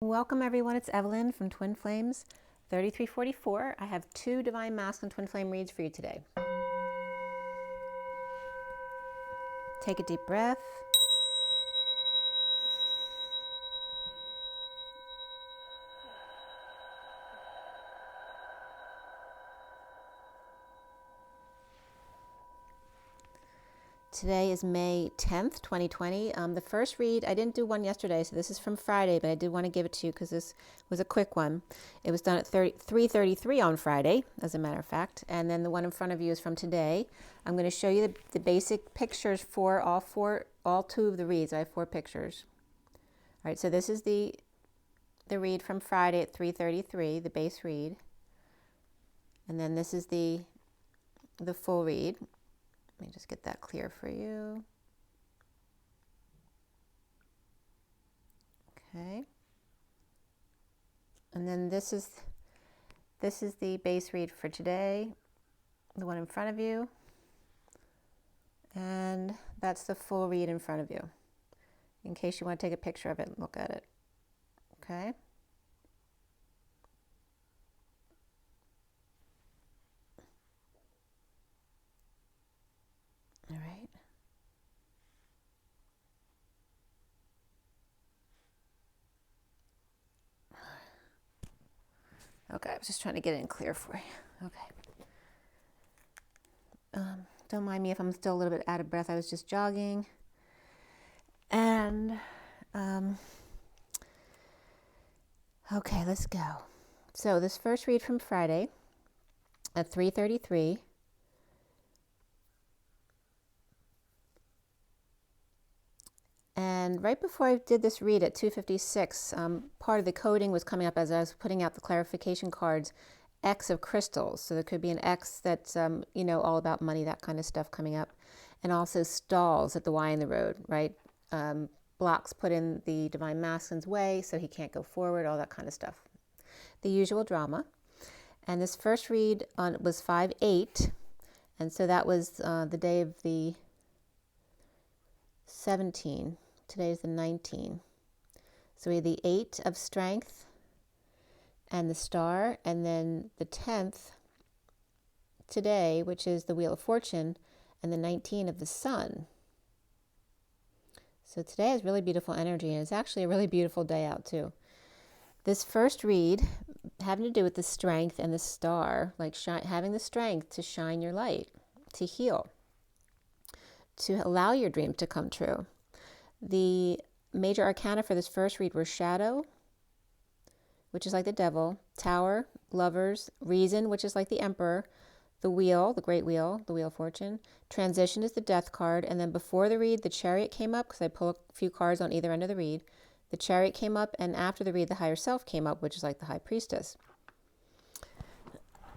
Welcome everyone, it's Evelyn from Twin Flames 3344. I have 2 Divine Masculine Twin Flame reads for you today. Take a deep breath. Today is May 10th, 2020. The first read, I didn't do one yesterday, so this is from Friday, but I did want to give it to you because this was a quick one. It was done at 3:33 on Friday, as a matter of fact, and then the one in front of you is from today. I'm going to show you the basic pictures for all 2 of the reads. I have 4 pictures. All right, so this is the read from Friday at 3:33, the base read, and then this is the full read. Let me just get that clear for you. Okay. And then this is the base read for today, the one in front of you. And that's the full read in front of you, in case you want to take a picture of it and look at it. Okay. All right. Okay, I was just trying to get it in clear for you. Okay. Don't mind me if I'm still a little bit out of breath. I was just jogging. And, okay, let's go. So this first read from Friday at 3:33. And right before I did this read at 2:56, part of the coding was coming up as I was putting out the clarification cards, X of crystals. So there could be an X that's, all about money, that kind of stuff coming up. And also stalls at the Y in the road, right? Blocks put in the Divine Masculine's way so he can't go forward, all that kind of stuff. The usual drama. And this first read was 5/8. And so that was the day of the 17. Today is the 19. So we had the 8 of strength and the star, and then the 10th today, which is the wheel of fortune, and the 19 of the sun. So today is really beautiful energy, and it's actually a really beautiful day out too. This first read having to do with the strength and the star, like having the strength to shine your light, to heal, to allow your dream to come true. The major arcana for this first read were Shadow, which is like the devil, Tower, Lovers, Reason, which is like the Emperor, the Wheel, the Great Wheel, the Wheel of Fortune, Transition is the Death card, and then before the read, the Chariot came up, because I pull a few cards on either end of the read. The Chariot came up, and after the read, the Higher Self came up, which is like the High Priestess.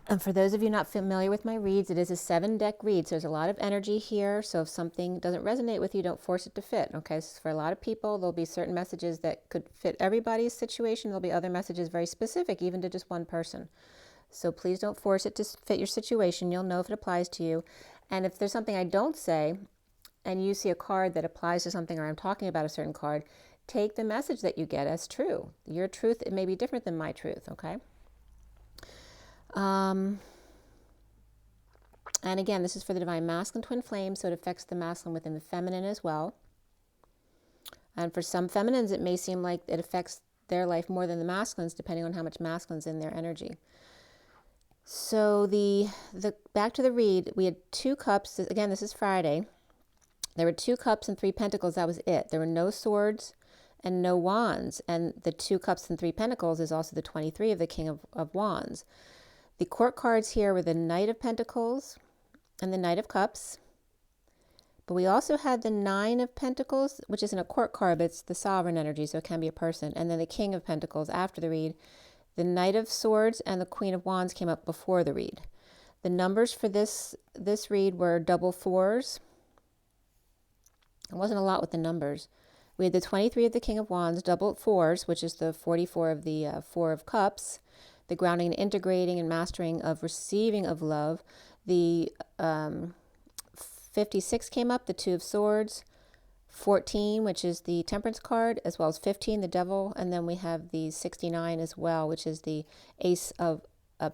And for those of you not familiar with my reads, it is a 7-deck read, so there's a lot of energy here. So if something doesn't resonate with you, don't force it to fit. Okay, so for a lot of people, there'll be certain messages that could fit everybody's situation. There'll be other messages very specific, even to just one person. So please don't force it to fit your situation. You'll know if it applies to you. And if there's something I don't say, and you see a card that applies to something, or I'm talking about a certain card, take the message that you get as true. Your truth, it may be different than my truth, okay? And again, this is for the Divine Masculine Twin Flame, so it affects the masculine within the feminine as well. And for some feminines, it may seem like it affects their life more than the masculines, depending on how much masculine's in their energy. So the back to the read, we had 2 cups. Again, this is Friday. There were 2 cups and 3 pentacles. That was it. There were no swords and no wands. And the 2 cups and 3 pentacles is also the 23 of the King of Wands. The court cards here were the Knight of Pentacles and the Knight of Cups. But we also had the 9 of Pentacles, which isn't a court card, but it's the sovereign energy, so it can be a person. And then the King of Pentacles after the read. The Knight of Swords and the Queen of Wands came up before the read. The numbers for this read were double 4s. It wasn't a lot with the numbers. We had the 23 of the King of Wands, double 4s, which is the 44 of the 4 of Cups. The grounding and integrating and mastering of receiving of love. The 56 came up, the 2 of Swords, 14, which is the Temperance card, as well as 15, the Devil, and then we have the 69 as well, which is the Ace of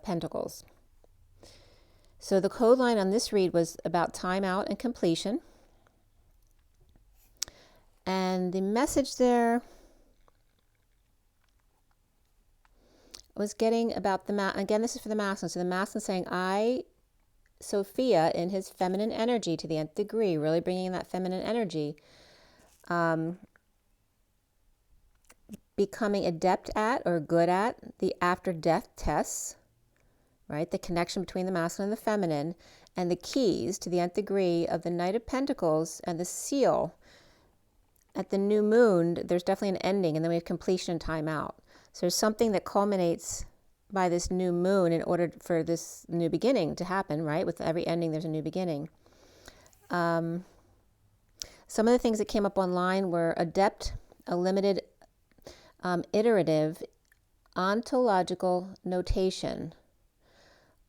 Pentacles. So the code line on this read was about time out and completion. And the message there was getting about again, this is for the masculine. So the masculine saying, I, Sophia, in his feminine energy to the nth degree, really bringing in that feminine energy, becoming adept at or good at the after-death tests, right? The connection between the masculine and the feminine, and the keys to the nth degree of the Knight of Pentacles and the seal. At the new moon, there's definitely an ending, and then we have completion and time out. So there's something that culminates by this new moon in order for this new beginning to happen, right? With every ending, there's a new beginning. Some of the things that came up online were adept, a limited, iterative, ontological notation.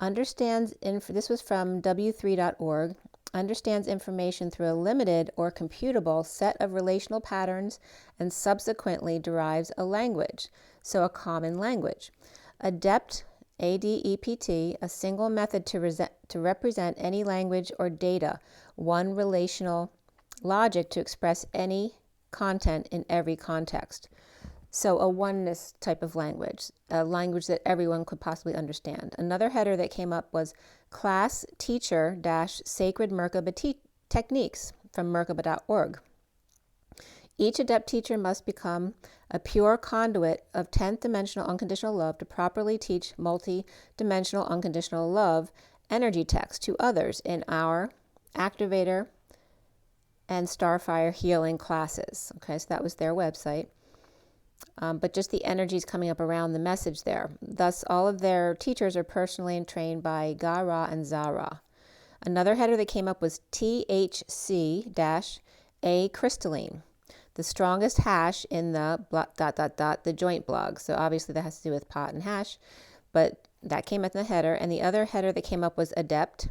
Understands, this was from w3.org, understands information through a limited or computable set of relational patterns and subsequently derives a language, so a common language. Adept, A-D-E-P-T, a single method to represent any language or data, one relational logic to express any content in every context. So a oneness type of language, a language that everyone could possibly understand. Another header that came up was class teacher - sacred Merkaba techniques from Merkaba.org. Each adept teacher must become a pure conduit of 10th dimensional unconditional love to properly teach multi-dimensional unconditional love energy text to others in our Activator and Starfire healing classes. Okay, so that was their website. But just the energies coming up around the message there. Thus, all of their teachers are personally trained by Ga-Ra and Zara. Another header that came up was THC-A crystalline, the strongest hash in the ... the joint blog. So obviously that has to do with pot and hash, but that came up in the header. And the other header that came up was adept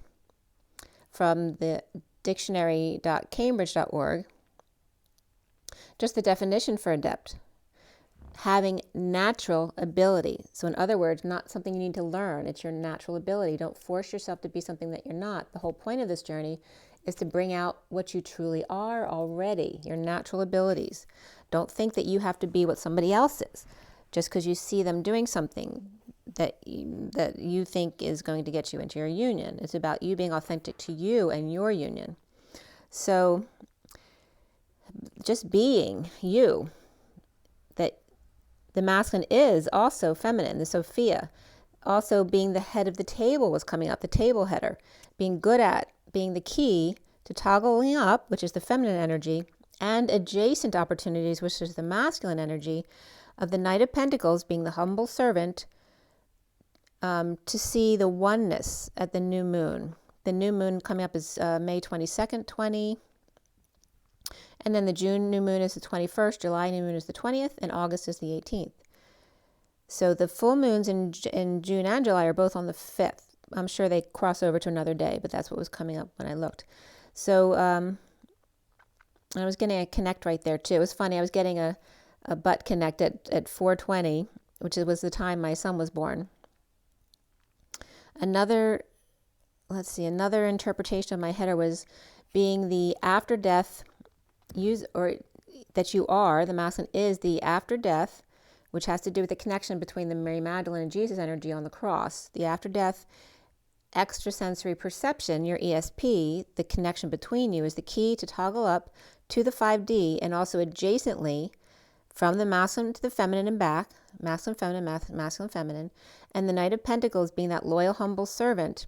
from the dictionary.cambridge.org. Just the definition for adept. Having natural ability. So in other words, not something you need to learn. It's your natural ability. Don't force yourself to be something that you're not. The whole point of this journey is to bring out what you truly are already, your natural abilities. Don't think that you have to be what somebody else is just because you see them doing something that you think is going to get you into your union. It's about you being authentic to you and your union. So just being you, that the masculine is also feminine, the Sophia. Also being the head of the table was coming up, the table header. Being good at, being the key to toggling up, which is the feminine energy, and adjacent opportunities, which is the masculine energy, of the Knight of Pentacles being the humble servant, to see the oneness at the new moon. The new moon coming up is May 22nd, 20. And then the June new moon is the 21st, July new moon is the 20th, and August is the 18th. So the full moons in June and July are both on the 5th. I'm sure they cross over to another day, but that's what was coming up when I looked. So I was getting a connect right there too. It was funny. I was getting a butt connect at 4:20, which was the time my son was born. Another interpretation of my header was being the after death that you are, the masculine is the after death, which has to do with the connection between the Mary Magdalene and Jesus energy on the cross. The after death extrasensory perception, your ESP, the connection between you, is the key to toggle up to the 5D, and also adjacently from the masculine to the feminine and back, masculine, feminine, masculine, feminine, and the Knight of Pentacles being that loyal, humble servant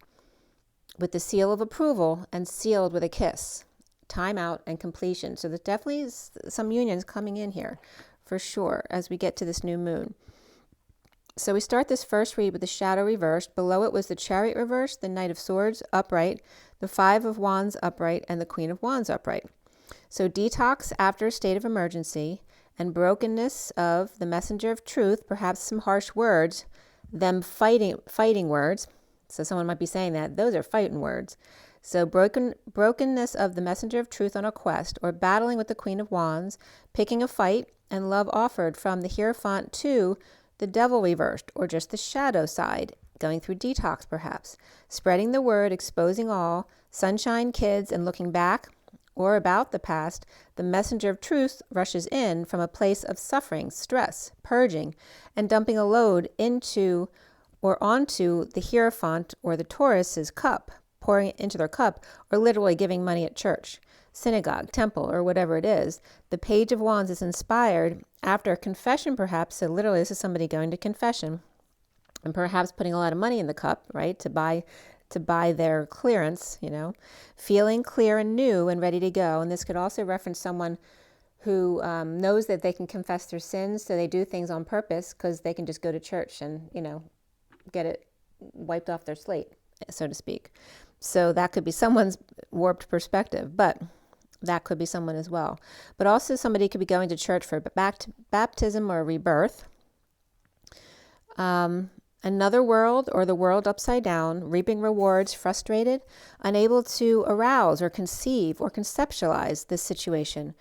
with the seal of approval and sealed with a kiss. Time out and completion. So there's definitely some unions coming in here for sure as we get to this new moon. So we start this first read with the shadow reversed. Below it was the Chariot reversed, the Knight of Swords upright, the Five of Wands upright, and the Queen of Wands upright. So detox after a state of emergency and brokenness of the messenger of truth, perhaps some harsh words, them fighting words. So someone might be saying that those are fighting words. So brokenness of the messenger of truth on a quest, or battling with the Queen of Wands, picking a fight, and love offered from the Hierophant to the devil reversed, or just the shadow side, going through detox perhaps, spreading the word, exposing all, sunshine, kids, and looking back or about the past, the messenger of truth rushes in from a place of suffering, stress, purging, and dumping a load into or onto the Hierophant or the Taurus's cup, pouring it into their cup, or literally giving money at church, synagogue, temple, or whatever it is. The Page of Wands is inspired after a confession perhaps, so literally this is somebody going to confession and perhaps putting a lot of money in the cup, right, to buy their clearance, feeling clear and new and ready to go. And this could also reference someone who knows that they can confess their sins, so they do things on purpose because they can just go to church and, get it wiped off their slate, so to speak. So that could be someone's warped perspective, but that could be someone as well. But also somebody could be going to church for baptism or rebirth. Another world, or the world upside down, reaping rewards, frustrated, unable to arouse or conceive or conceptualize this situation.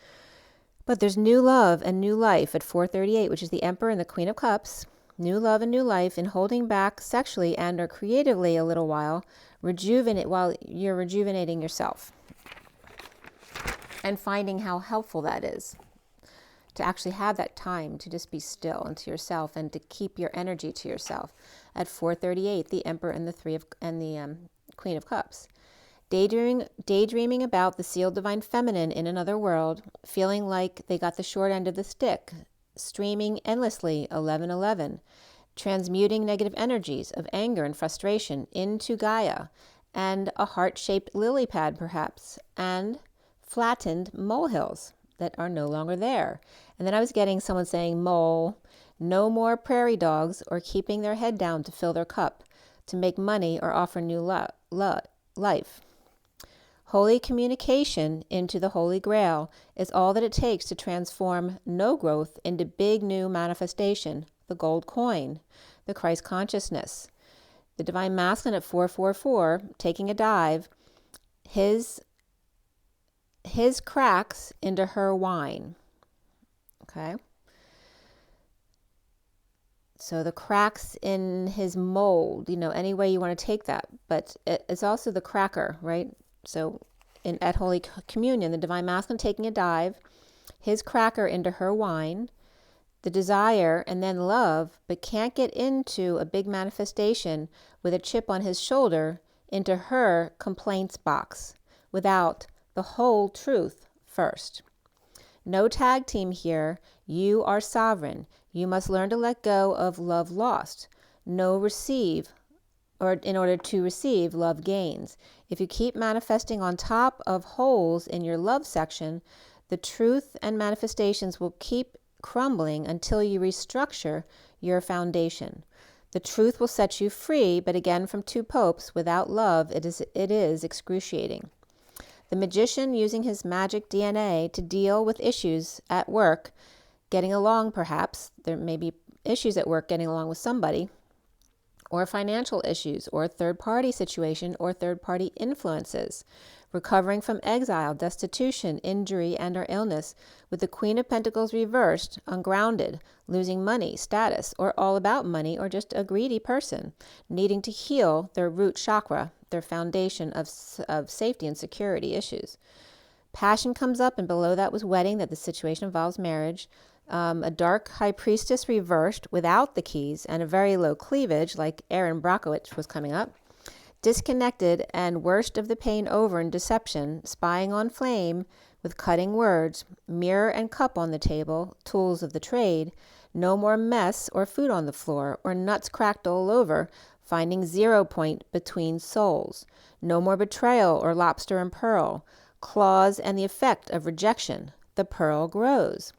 But there's new love and new life at 438, which is the Emperor and the Queen of Cups. New love and new life in holding back sexually and or creatively a little while while you're rejuvenating yourself. And finding how helpful that is. To actually have that time to just be still and to yourself and to keep your energy to yourself. At 438, the Emperor and the Queen of Cups. Daydreaming about the sealed divine feminine in another world, feeling like they got the short end of the stick, streaming endlessly 1111, transmuting negative energies of anger and frustration into Gaia, and a heart-shaped lily pad perhaps, and flattened molehills that are no longer there. And then I was getting someone saying mole, no more prairie dogs or keeping their head down to fill their cup, to make money or offer new life. Holy communication into the Holy Grail is all that it takes to transform no growth into big new manifestation, the gold coin, the Christ consciousness. The Divine Masculine at 444, taking a dive, his cracks into her wine. Okay? So the cracks in his mold, any way you want to take that. But it's also the cracker, right? So at Holy Communion, the Divine Masculine taking a dive, his cracker into her wine, the desire and then love, but can't get into a big manifestation with a chip on his shoulder into her complaints box without the whole truth first. No tag team here. You are sovereign. You must learn to let go of love lost. In order to receive love gains. If you keep manifesting on top of holes in your love section, the truth and manifestations will keep crumbling until you restructure your foundation. The truth will set you free, but again, from two popes, without love, it is excruciating. The magician using his magic DNA to deal with issues at work, getting along perhaps. There may be issues at work getting along with somebody, or financial issues, or a third-party situation, or third-party influences, recovering from exile, destitution, injury, and or illness, with the Queen of Pentacles reversed, ungrounded, losing money, status, or all about money, or just a greedy person, needing to heal their root chakra, their foundation of safety and security issues. Passion comes up, and below that was wedding, that the situation involves marriage. A dark high priestess reversed without the keys and a very low cleavage like Aaron Brockovich was coming up. Disconnected and worst of the pain over in deception, spying on flame with cutting words, mirror and cup on the table, tools of the trade, no more mess or food on the floor or nuts cracked all over, finding 0 point between souls. No more betrayal or lobster and pearl, claws and the effect of rejection. The pearl grows.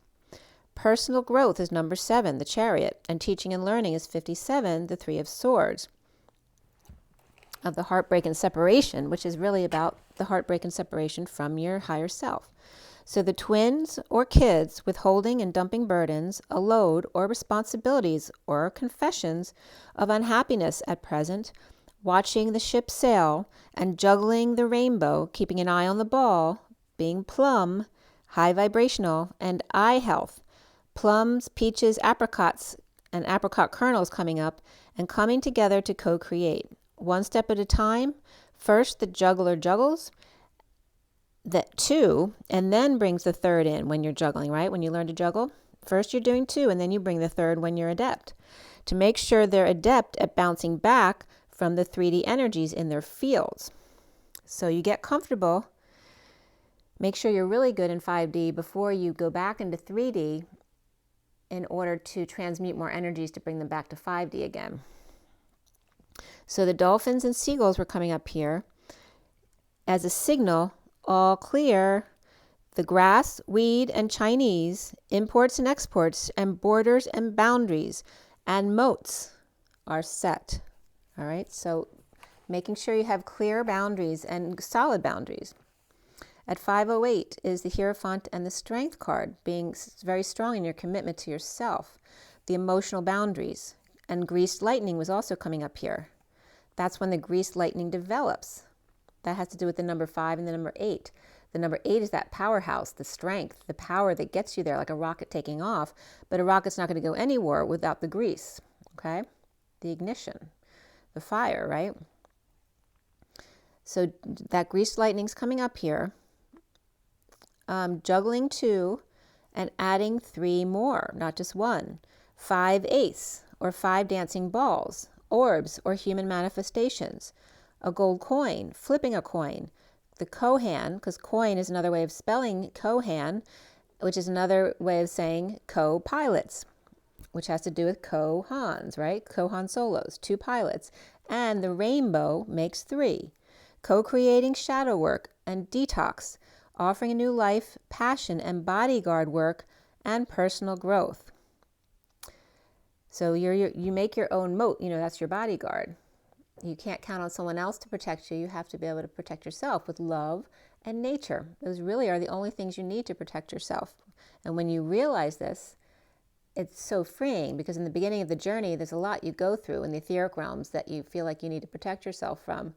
Personal growth is number 7, the Chariot, and teaching and learning is 57, the Three of Swords, of the heartbreak and separation, which is really about the heartbreak and separation from your higher self. So the twins or kids withholding and dumping burdens, a load or responsibilities or confessions of unhappiness at present, watching the ship sail and juggling the rainbow, keeping an eye on the ball, being plum, high vibrational, and eye health, plums, peaches, apricots, and apricot kernels coming up and coming together to co-create. One step at a time. First, the juggler juggles, that 2, and then brings the 3rd in when you're juggling, right? When you learn to juggle, first you're doing 2, and then you bring the 3rd when you're adept, to make sure they're adept at bouncing back from the 3D energies in their fields. So you get comfortable. Make sure you're really good in 5D before you go back into 3D in order to transmute more energies to bring them back to 5D again. So the dolphins and seagulls were coming up here as a signal, all clear. The grass, weed, and Chinese, imports and exports, and borders and boundaries and moats are set. All right, so making sure you have clear boundaries and solid boundaries. At 508 is the Hierophant and the Strength card, being very strong in your commitment to yourself, the emotional boundaries. And Greased Lightning was also coming up here. That's when the Greased Lightning develops. That has to do with the number 5 and the number 8. The number 8 is that powerhouse, the strength, the power that gets you there, like a rocket taking off. But a rocket's not going to go anywhere without the grease, okay? The ignition, the fire, right? So that Greased Lightning's coming up here. Juggling 2 and adding 3 more, not just 1. 5 ace, or 5 dancing balls, orbs, or human manifestations. A gold coin, flipping a coin. The Kohan, because coin is another way of spelling Kohan, which is another way of saying co-pilots, which has to do with Kohans, right? Kohan solos, 2 pilots. And the rainbow makes 3. Co-creating shadow work and detox, offering a new life, passion, and bodyguard work, and personal growth. So you make your own moat, that's your bodyguard. You can't count on someone else to protect you. You have to be able to protect yourself with love and nature. Those really are the only things you need to protect yourself. And when you realize this, it's so freeing, because in the beginning of the journey, there's a lot you go through in the etheric realms that you feel like you need to protect yourself from.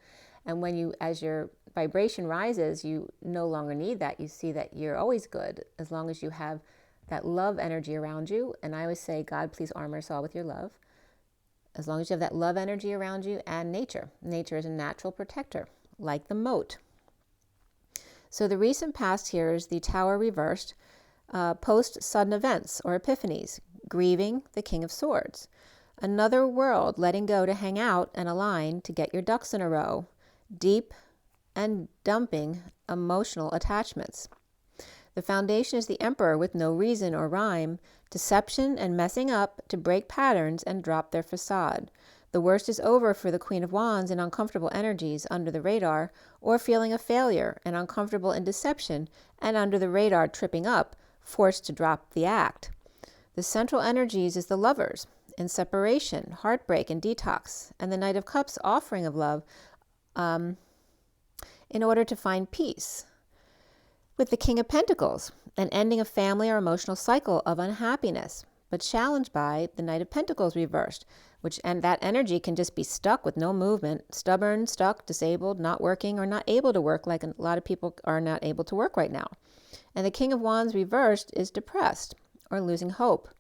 And as your vibration rises, you no longer need that. You see that you're always good as long as you have that love energy around you. And I always say, God, please armor us all with your love. As long as you have that love energy around you, and nature. Nature is a natural protector, like the moat. So the recent past here is the Tower reversed, post-sudden events or epiphanies, grieving the King of Swords. Another world, letting go to hang out and align to get your ducks in a row. Deep and dumping emotional attachments. The foundation is the Emperor with no reason or rhyme, deception and messing up to break patterns and drop their facade. The worst is over for the Queen of Wands in uncomfortable energies under the radar, or feeling a failure and uncomfortable in deception and under the radar tripping up, forced to drop the act. The central energies is the Lovers in separation, heartbreak, and detox, and the Knight of Cups offering of love in order to find peace. With the King of Pentacles, an ending of family or emotional cycle of unhappiness, but challenged by the Knight of Pentacles reversed, and that energy can just be stuck with no movement, stubborn, stuck, disabled, not working, or not able to work, like a lot of people are not able to work right now. And the King of Wands reversed is depressed or losing hope.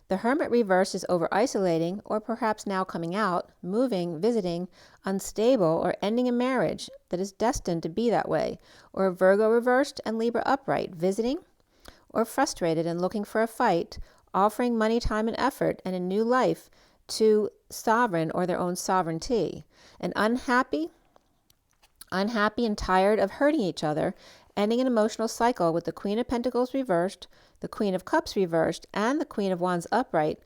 The Hermit reversed is over-isolating, or perhaps now coming out, moving, visiting, unstable, or ending a marriage that is destined to be that way. Or Virgo reversed and Libra upright, visiting, or frustrated and looking for a fight, offering money, time, and effort, and a new life to sovereign or their own sovereignty. And unhappy and tired of hurting each other, ending an emotional cycle with the Queen of Pentacles reversed, the Queen of Cups reversed, and the Queen of Wands upright,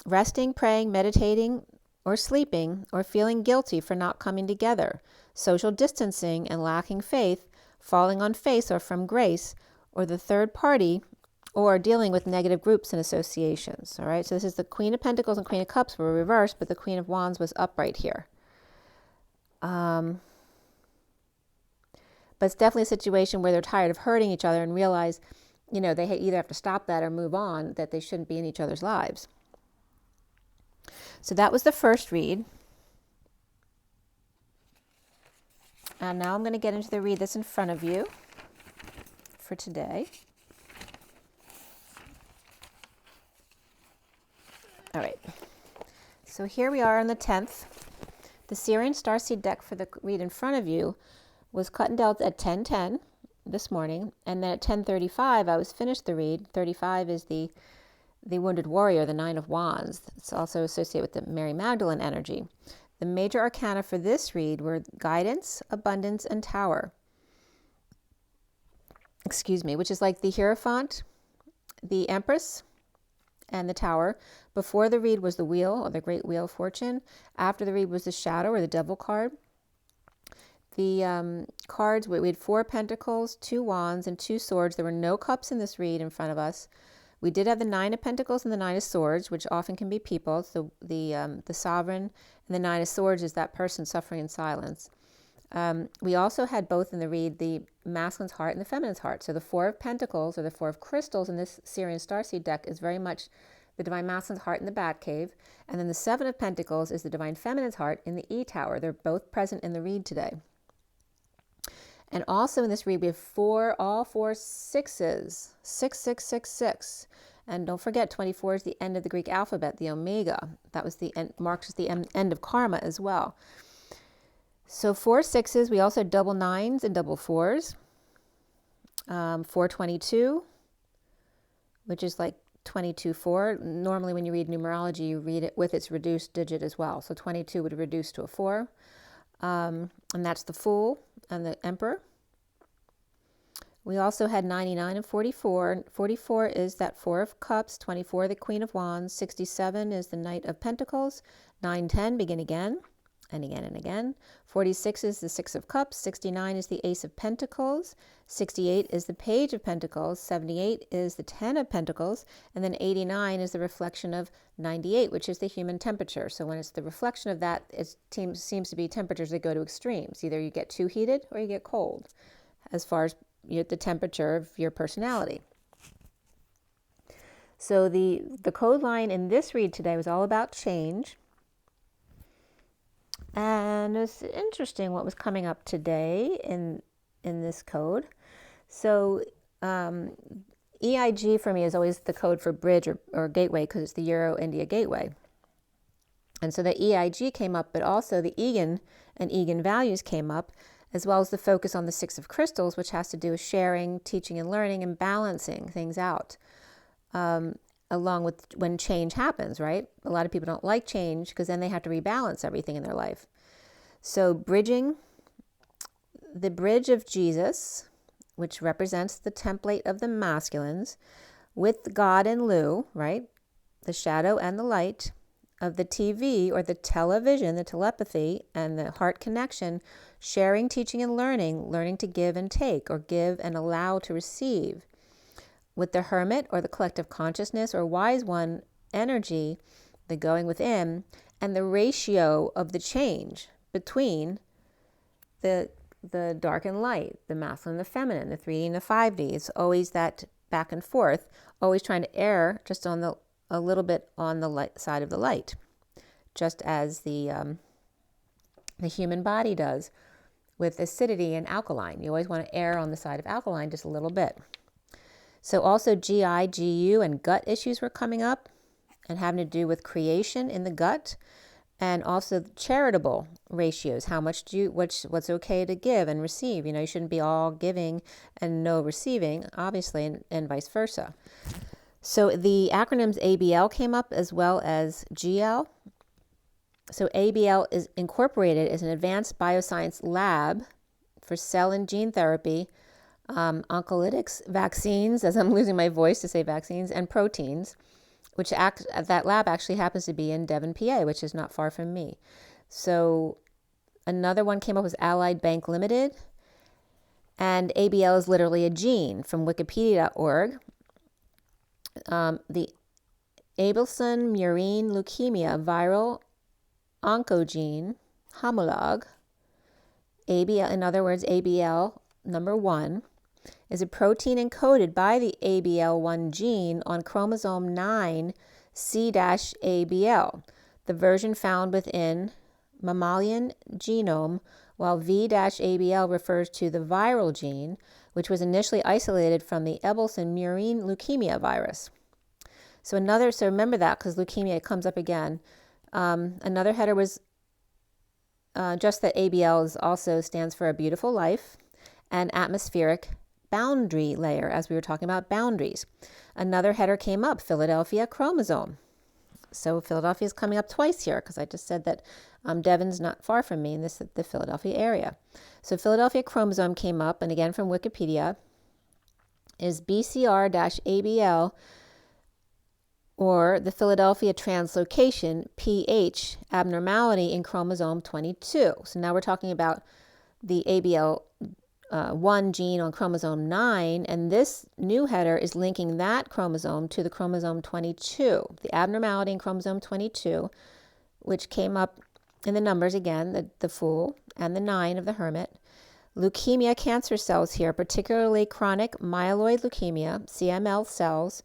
resting, praying, meditating, or sleeping, or feeling guilty for not coming together, social distancing and lacking faith, falling on face or from grace, or the third party, or dealing with negative groups and associations. All right, so this is the Queen of Pentacles and Queen of Cups were reversed, but the Queen of Wands was upright here. But it's definitely a situation where they're tired of hurting each other and realize, they either have to stop that or move on, that they shouldn't be in each other's lives. So that was the first read. And now I'm going to get into the read that's in front of you for today. All right. So here we are on the 10th. The SIRIAN Starseed deck for the read in front of you was cut and dealt at 10:10 this morning, and then at 10:35 I was finished the read. 35 is the Wounded Warrior, the Nine of Wands. It's also associated with the Mary Magdalene energy. The major arcana for this read were Guidance, Abundance, and Tower. Which is like the Hierophant, the Empress, and the Tower. Before the read was the Wheel, or the Great Wheel of Fortune. After the read was the Shadow, or the Devil card. The cards, we had 4 Pentacles, 2 Wands, and 2 Swords. There were no cups in this read in front of us. We did have the 9 of Pentacles and the 9 of Swords, which often can be people. So the Sovereign and the 9 of Swords is that person suffering in silence. We also had both in the read, the masculine's heart and the feminine's heart. So the 4 of Pentacles, or the 4 of Crystals in this SIRIAN Starseed deck, is very much the Divine Masculine's heart in the Batcave. And then the 7 of Pentacles is the Divine Feminine's heart in the E-Tower. They're both present in the read today. And also in this read, we have all four sixes. 6, 6, 6, 6. And don't forget, 24 is the end of the Greek alphabet, the Omega. That was the end, marks the end of karma as well. So 4 6s. We also had double 9s and double 4s. 422, which is like 22-4. Normally when you read numerology, you read it with its reduced digit as well. So 22 would reduce to a 4. And that's the Fool and the Emperor. We also had 99 and 44. 44 is that 4 of Cups, 24 the Queen of Wands, 67 is the Knight of Pentacles, 9, 10 begin again and again and again. 46 is the 6 of Cups, 69 is the Ace of Pentacles, 68 is the Page of Pentacles, 78 is the 10 of Pentacles, and then 89 is the reflection of 98, which is the human temperature. So when it's the reflection of that, it seems to be temperatures that go to extremes. Either you get too heated or you get cold, as far as the temperature of your personality. So the code line in this read today was all about change. And it's interesting what was coming up today in this code. So EIG for me is always the code for bridge or gateway, because it's the Euro-India gateway. And so the EIG came up, but also the Egan and Egan values came up, as well as the focus on the 6 of Crystals, which has to do with sharing, teaching and learning, and balancing things out, along with when change happens, right? A lot of people don't like change because then they have to rebalance everything in their life. So bridging, the bridge of Jesus, which represents the template of the masculines, with God and Lu, right? The shadow and the light of the TV or the television, the telepathy and the heart connection, sharing, teaching and learning to give and take, or give and allow to receive. With the hermit or the collective consciousness or wise one energy, the going within, and the ratio of the change between the dark and light, the masculine and the feminine, the 3D and the 5D. It's always that back and forth, always trying to err just on a little bit on the light side of the light, just as the human body does with acidity and alkaline. You always want to err on the side of alkaline just a little bit. So also GI, GU, and gut issues were coming up and having to do with creation in the gut, and also charitable ratios. How much what's okay to give and receive? You shouldn't be all giving and no receiving, obviously, and vice versa. So the acronyms ABL came up as well as GL. So ABL is incorporated as an advanced bioscience lab for cell and gene therapy, oncolytics, vaccines, as I'm losing my voice to say vaccines, and proteins, which that lab actually happens to be in Devon, PA, which is not far from me. So another one came up was Allied Bank Limited, and ABL is literally a gene from wikipedia.org. The Abelson murine leukemia viral oncogene homolog, ABL, in other words, ABL number 1, is a protein encoded by the ABL1 gene on chromosome 9 C-ABL, the version found within mammalian genome while V-ABL refers to the viral gene, which was initially isolated from the Epstein murine leukemia virus. So remember that, because leukemia comes up again. Another header was just that ABL also stands for a beautiful life and atmospheric boundary layer, as we were talking about boundaries. Another header came up, Philadelphia chromosome. So Philadelphia is coming up twice here, because I just said that Devon's not far from me in the Philadelphia area. So Philadelphia chromosome came up, and again from Wikipedia, is BCR-ABL, or the Philadelphia translocation, PH, abnormality in chromosome 22. So now we're talking about the ABL1 gene on chromosome 9, and this new header is linking that chromosome to the chromosome 22, the abnormality in chromosome 22, which came up in the numbers again, the Fool and the 9 of the Hermit. Leukemia cancer cells here, particularly chronic myeloid leukemia, CML cells,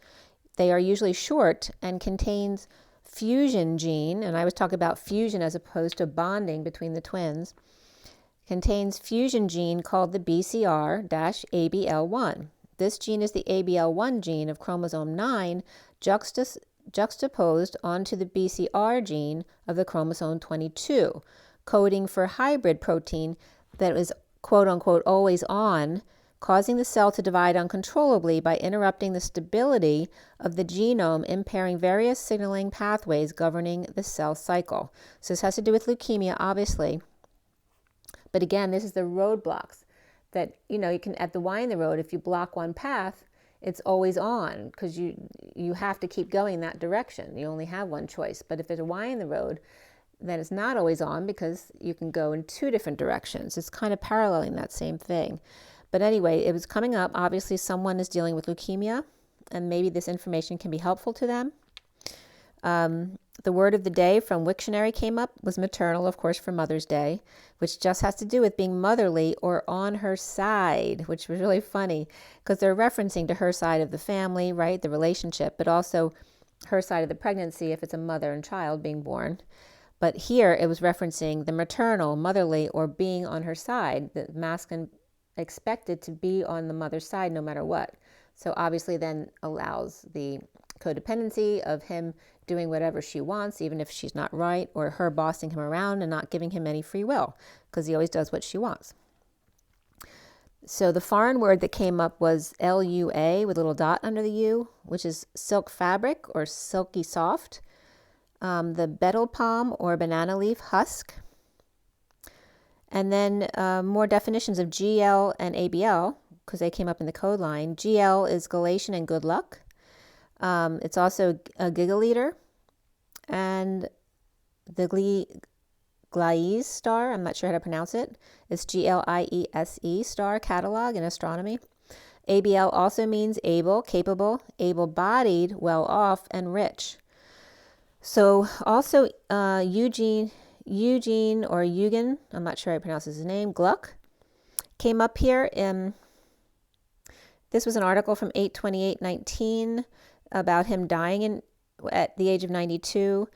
they are usually short and contains fusion gene, and I was talking about fusion as opposed to bonding between the twins, contains fusion gene called the BCR-ABL1. This gene is the ABL1 gene of chromosome 9 juxtaposed onto the BCR gene of the chromosome 22, coding for hybrid protein that is quote-unquote always on, causing the cell to divide uncontrollably by interrupting the stability of the genome, impairing various signaling pathways governing the cell cycle. So this has to do with leukemia, obviously. But again, this is the roadblocks that, you can, at the Y in the road, if you block one path, it's always on, because you have to keep going that direction. You only have one choice. But if there's a Y in the road, then it's not always on, because you can go in two different directions. It's kind of paralleling that same thing. But anyway, it was coming up. Obviously, someone is dealing with leukemia, and maybe this information can be helpful to them. The word of the day from Wiktionary came up was maternal, of course, for Mother's Day, which just has to do with being motherly or on her side, which was really funny, because they're referencing to her side of the family, right, the relationship, but also her side of the pregnancy if it's a mother and child being born. But here it was referencing the maternal, motherly, or being on her side, the masculine expected to be on the mother's side no matter what. So obviously then allows the codependency of him doing whatever she wants, even if she's not right, or her bossing him around and not giving him any free will, because he always does what she wants. So the foreign word that came up was LUA with a little dot under the U, which is silk fabric or silky soft. The betel palm or banana leaf husk. And then more definitions of GL and ABL, because they came up in the code line. GL is Galatian and good luck. It's also a gigaleader. And the Gliese star, I'm not sure how to pronounce it. It's GLIESE star catalog in astronomy. ABL also means able, capable, able-bodied, well-off, and rich. So also Eugene or Eugen, I'm not sure how to pronounce his name, Gluck, came up here. This was an article from 8/28/19 about him dying at the age of 92.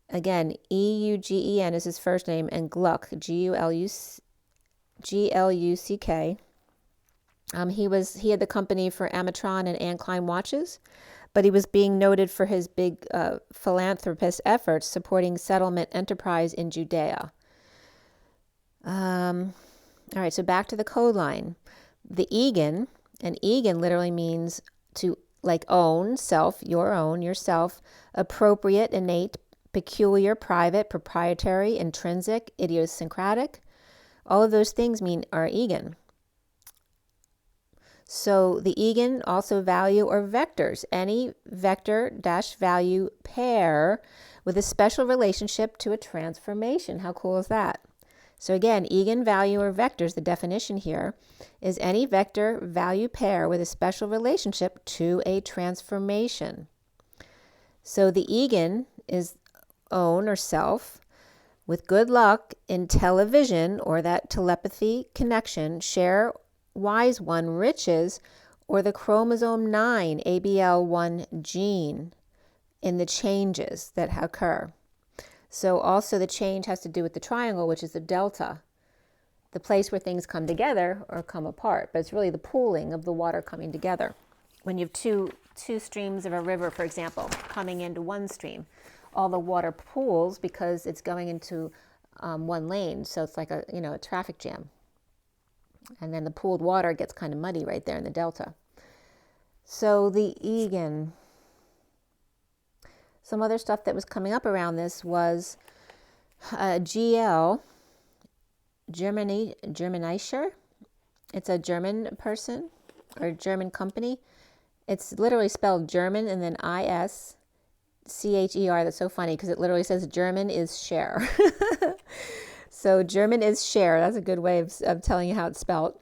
Again, EUGEN is his first name, and Gluck, GLUCK. He had the company for Metatron and Anne Klein watches, but he was being noted for his big philanthropist efforts supporting settlement enterprise in Judea. All right, so back to the code line. The Egan, and Egan literally means to own, self, your own, yourself, appropriate, innate, peculiar, private, proprietary, intrinsic, idiosyncratic. All of those things are Egan. So the Egan also value or vectors, any vector-value pair with a special relationship to a transformation. How cool is that? So again, Egan value or vectors, the definition here, is any vector-value pair with a special relationship to a transformation. So the Egan is own or self, with good luck in television or that telepathy connection, share wise one riches, or the chromosome 9 ABL1 gene in the changes that occur. So also the change has to do with the triangle, which is the delta, the place where things come together or come apart. But it's really the pooling of the water coming together. When you have two streams of a river, for example, coming into one stream, all the water pools because it's going into one lane. So it's like a traffic jam. And then the pooled water gets kind of muddy right there in the delta. So the Egan. Some other stuff that was coming up around this was GL, Germanischer. It's a German person or German company. It's literally spelled German and then ISCHER. That's so funny because it literally says German is share. So German is share. That's a good way of telling you how it's spelled.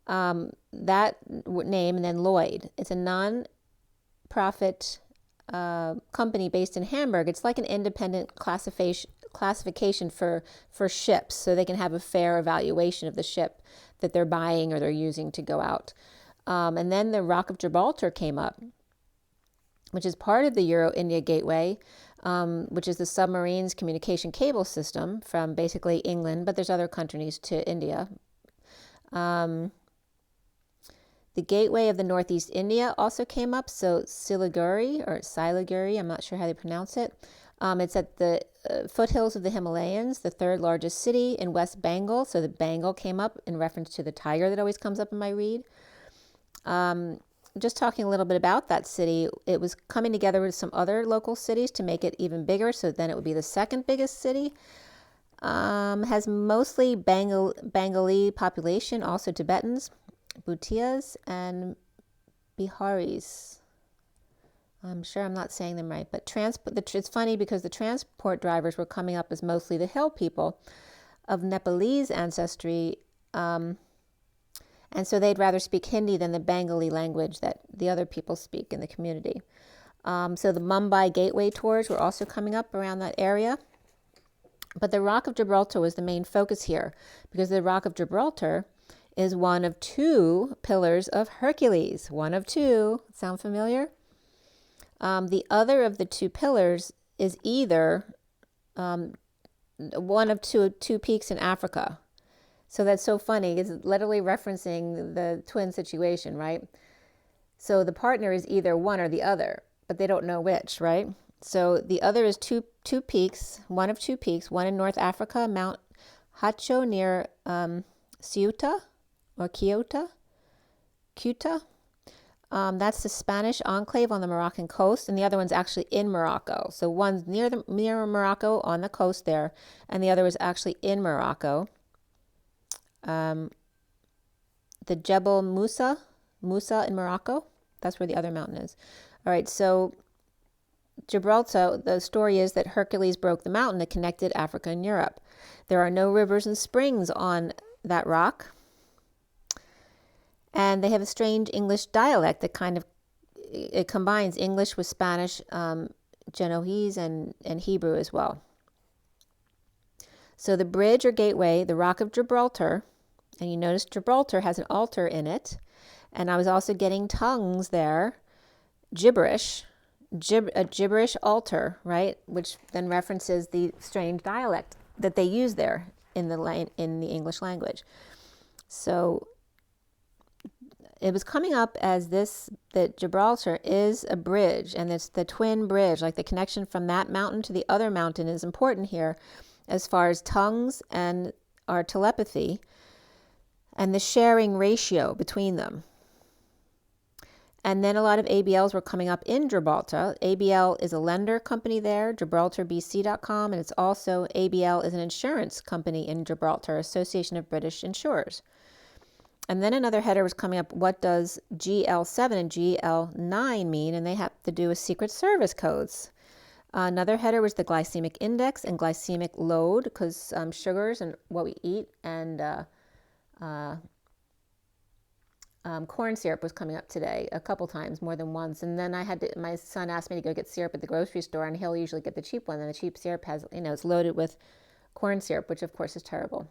That name, and then Lloyd. It's a non-profit company based in Hamburg. It's like an independent classification for ships, so they can have a fair evaluation of the ship that they're buying or they're using to go out. And then the Rock of Gibraltar came up, which is part of the Euro-India Gateway, which is the submarines communication cable system from basically England, but there's other countries to India. The Gateway of the Northeast India also came up, so Siliguri, I'm not sure how they pronounce it. It's at the foothills of the Himalayas, the third largest city in West Bengal, so the Bengal came up in reference to the tiger that always comes up in my read. Just talking a little bit about that city, it was coming together with some other local cities to make it even bigger, so then it would be the second biggest city. Has mostly Bengali population, also Tibetans, Bhutias, and Biharis. I'm sure I'm not saying them right, but it's funny because the transport drivers were coming up as mostly the hill people of Nepalese ancestry, and so they'd rather speak Hindi than the Bengali language that the other people speak in the community. So the Mumbai Gateway tours were also coming up around that area. But the Rock of Gibraltar was the main focus here because the Rock of Gibraltar is one of two pillars of Hercules. One of two. Sound familiar? The other of the two pillars is either one of two peaks in Africa. So that's so funny. It's literally referencing the twin situation, right? So the partner is either one or the other, but they don't know which, right? So the other is two peaks, one of two peaks, one in North Africa, Mount Hacho near Ceuta or Ceuta. That's the Spanish enclave on the Moroccan coast, and the other one's actually in Morocco. So one's near Morocco on the coast there, and the other was actually in Morocco. The Jebel Musa in Morocco. That's where the other mountain is. All right, so Gibraltar, the story is that Hercules broke the mountain that connected Africa and Europe. There are no rivers and springs on that rock. And they have a strange English dialect that it combines English with Spanish, Genoese, and Hebrew as well. So the bridge or gateway, the Rock of Gibraltar, and you notice Gibraltar has an altar in it. And I was also getting tongues there, gibberish, a gibberish altar, right? Which then references the strange dialect that they use there in the English language. So it was coming up as that Gibraltar is a bridge, and it's the twin bridge, like the connection from that mountain to the other mountain is important here as far as tongues and our telepathy and the sharing ratio between them. And then a lot of ABLs were coming up in Gibraltar. ABL is a lender company there, GibraltarBC.com, and it's also ABL is an insurance company in Gibraltar, Association of British Insurers. And then another header was coming up, what does GL7 and GL9 mean? And they have to do with Secret Service codes. Another header was the glycemic index and glycemic load, because sugars and what we eat, and corn syrup was coming up today a couple times, more than once. And then my son asked me to go get syrup at the grocery store, and he'll usually get the cheap one. And the cheap syrup has, it's loaded with corn syrup, which of course is terrible.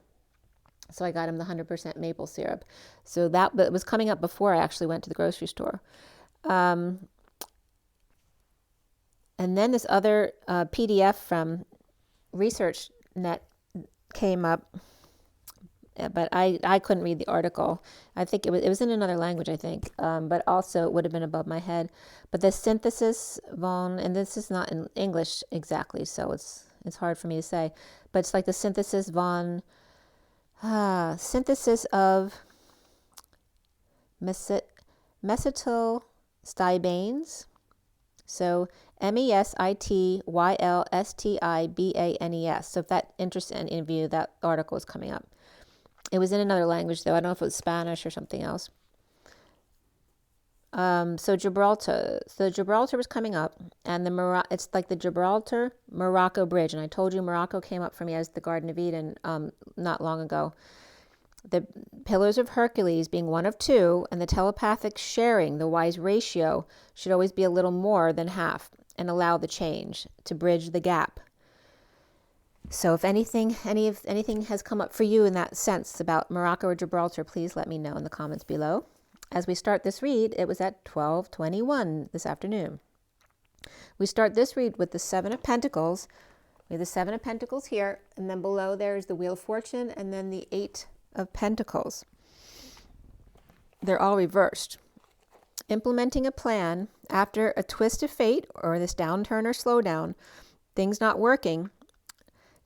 So I got him the 100% maple syrup. So but it was coming up before I actually went to the grocery store. And then this other PDF from research net came up, but I couldn't read the article. I think it was in another language, I think, but also it would have been above my head. But the synthesis von, and this is not in English exactly, so it's hard for me to say, but it's like the synthesis von, synthesis of mesitylstybanes. So mesitylstybanes. So if that interests any of you, that article is coming up. It was in another language, though. I don't know if it was Spanish or something else. So Gibraltar. So Gibraltar was coming up, and it's like the Gibraltar-Morocco bridge. And I told you Morocco came up for me as the Garden of Eden not long ago. The pillars of Hercules being one of two, and the telepathic sharing, the wise ratio, should always be a little more than half, and allow the change to bridge the gap. So if anything has come up for you in that sense about Morocco or Gibraltar, please let me know in the comments below. As we start this read, it was at 12:21 this afternoon. We start this read with the Seven of Pentacles. We have the Seven of Pentacles here, and then below there is the Wheel of Fortune, and then the Eight of Pentacles. They're all reversed. Implementing a plan after a twist of fate or this downturn or slowdown, things not working,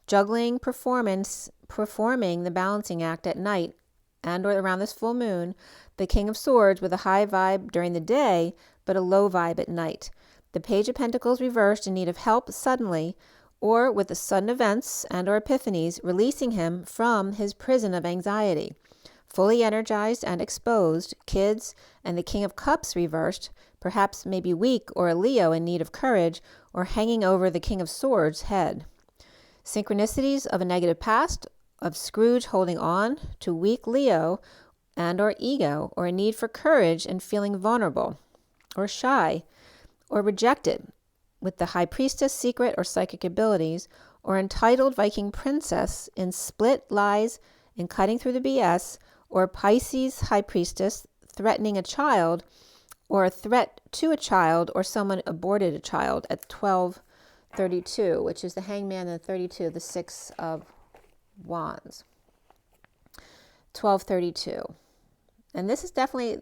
juggling performing the balancing act at night and or around this full moon, the King of Swords with a high vibe during the day but a low vibe at night. The Page of Pentacles reversed in need of help suddenly, or with the sudden events and or epiphanies releasing him from his prison of anxiety. Fully energized and exposed, kids, and the King of Cups reversed, perhaps maybe weak or a Leo in need of courage, or hanging over the King of Swords' head. Synchronicities of a negative past, of Scrooge holding on to weak Leo and or ego, or a need for courage and feeling vulnerable, or shy, or rejected, with the High Priestess secret or psychic abilities, or entitled Viking princess in split lies and cutting through the BS, or Pisces High Priestess threatening a child, or a threat to a child, or someone aborted a child at 12:32, which is the Hangman and 32, the Six of Wands. 12:32. And this is definitely,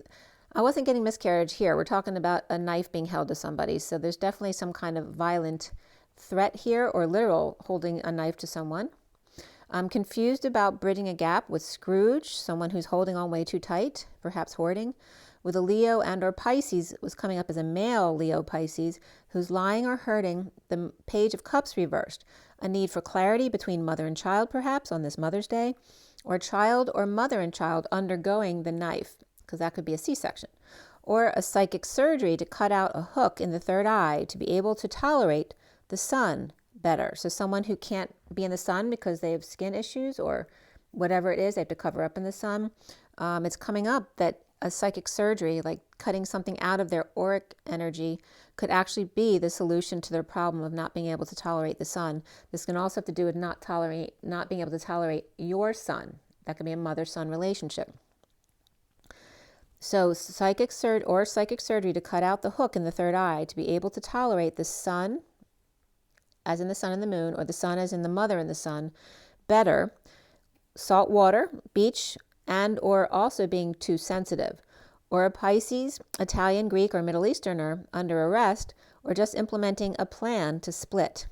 I wasn't getting miscarriage here. We're talking about a knife being held to somebody. So there's definitely some kind of violent threat here, or literal holding a knife to someone. I'm confused about bridging a gap with Scrooge, someone who's holding on way too tight, perhaps hoarding. With a Leo and or Pisces, was coming up as a male Leo Pisces, who's lying or hurting, the Page of Cups reversed. A need for clarity between mother and child, perhaps, on this Mother's Day, or child or mother and child undergoing the knife, because that could be a C-section, or a psychic surgery to cut out a hook in the third eye to be able to tolerate the sun better. So someone who can't be in the sun because they have skin issues or whatever it is, they have to cover up in the sun. It's coming up that a psychic surgery, like cutting something out of their auric energy, could actually be the solution to their problem of not being able to tolerate the sun. This can also have to do with not being able to tolerate your son. That could be a mother-son relationship. So psychic surgery to cut out the hook in the third eye to be able to tolerate the sun, as in the sun and the moon, or the sun as in the mother and the sun, better. Salt water, beach, and or also being too sensitive, or a Pisces, Italian, Greek, or Middle Easterner under arrest, or just implementing a plan to split.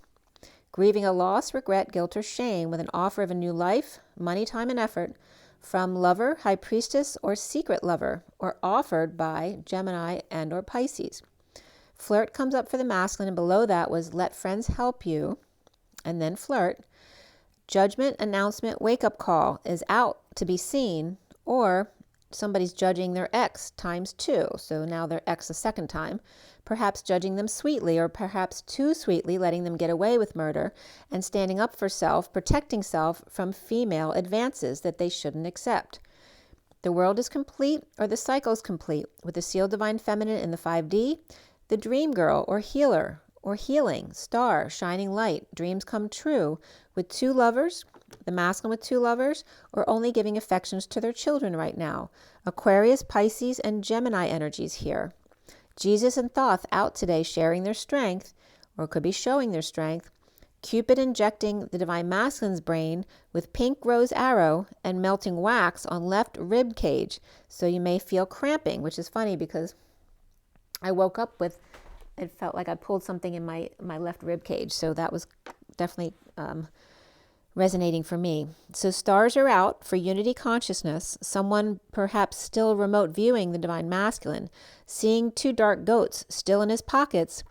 Grieving a loss, regret, guilt, or shame with an offer of a new life, money, time, and effort from lover, High Priestess, or secret lover, or offered by Gemini and or Pisces. Flirt comes up for the masculine, and below that was let friends help you, and then flirt. Judgment, announcement, wake-up call is out to be seen, or somebody's judging their ex times 2, so now their ex a second time, perhaps judging them sweetly, or perhaps too sweetly letting them get away with murder, and standing up for self, protecting self from female advances that they shouldn't accept. The world is complete, or the cycle is complete, with the sealed divine feminine in the 5D, the dream girl, or healer, or healing, star, shining light, dreams come true, with 2 lovers, the masculine with 2 lovers, or only giving affections to their children right now. Aquarius, Pisces, and Gemini energies here. Jesus and Thoth out today sharing their strength, or could be showing their strength. Cupid injecting the Divine Masculine's brain with pink rose arrow and melting wax on left rib cage. So you may feel cramping, which is funny because I woke up with, it felt like I pulled something in my left rib cage. So that was definitely resonating for me. So stars are out for unity consciousness. Someone perhaps still remote viewing the Divine Masculine, seeing two dark goats still in his pockets.